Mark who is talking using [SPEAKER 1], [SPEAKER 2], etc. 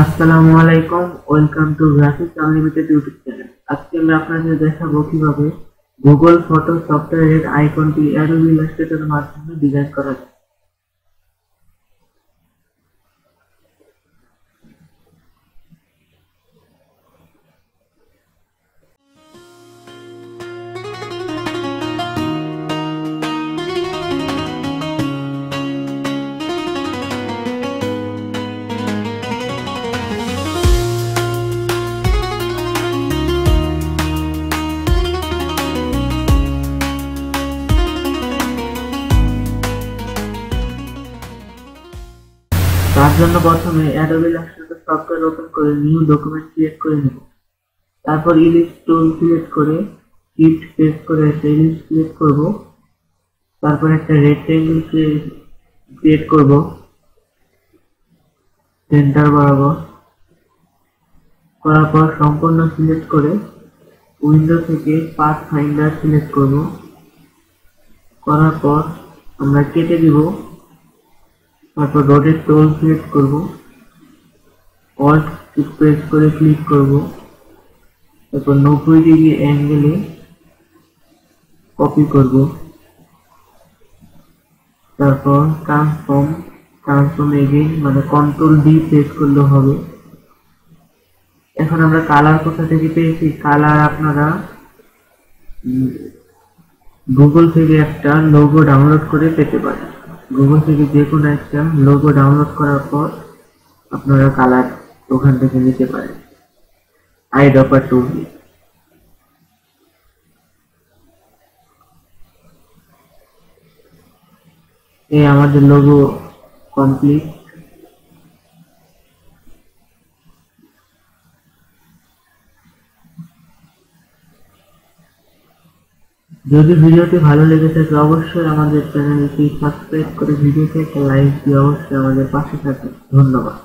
[SPEAKER 1] আসসালামু আলাইকুম, welcome to graphics unlimited YouTube channel. আজকে আমি আপনাদের দেখাবো কিভাবে গুগল ফটো সফটওয়্যারের আইকনটি অ্যাডোবি ইলাস্ট্রেটরের মাধ্যমে ডিজাইন করা যায়। তার জন্য প্রথমে অ্যাডোবি ইলাস্ট্রেটর সফটওয়্যার ওপেন করে নিউ ডকুমেন্ট ক্রিয়েট করে নেব। তারপর ইলিপস টুল সিলেক্ট করে শিফট প্রেস করে একটা ইলিপস সিলেক্ট করব। তারপর একটা রেক্টেঙ্গেল ক্রিয়েট করব সেন্টার বরাবর। করার পর সম্পূর্ণ সিলেক্ট করে উইন্ডো থেকে পাথ ফাইন্ডার সিলেক্ট করব। করার পর আমরা কেটে দিব। তারপর রোটেট টুল সিলেক্ট করব, অল্ট প্রেস করে ক্লিক করব। তারপর 90 ডিগ্রি অ্যাঙ্গেলে কপি করব। তারপর ট্রান্সফর্ম এগেইন মানে কন্ট্রোল ডি প্রেস করলে হবে। এখন আমরা কালার কোথা থেকে পেয়েছি? কালার আপনারা গুগল থেকে একটা লোগো ডাউনলোড করে পেতে পারেন। গুগল থেকে যে কোনো একটা লোগো ডাউনলোড করার পর আপনারা কালার ওখান থেকে নিতে পারেন আইড্রপার টুল দিয়ে। এই আমাদের লোগো কমপ্লিট। যদি ভিডিওটি ভালো লেগে থাকে অবশ্যই আমাদের চ্যানেলটি সাবস্ক্রাইব করে ভিডিওতে একটা লাইক দিয়ে অবশ্যই আমাদের পাশে থাকুন। ধন্যবাদ।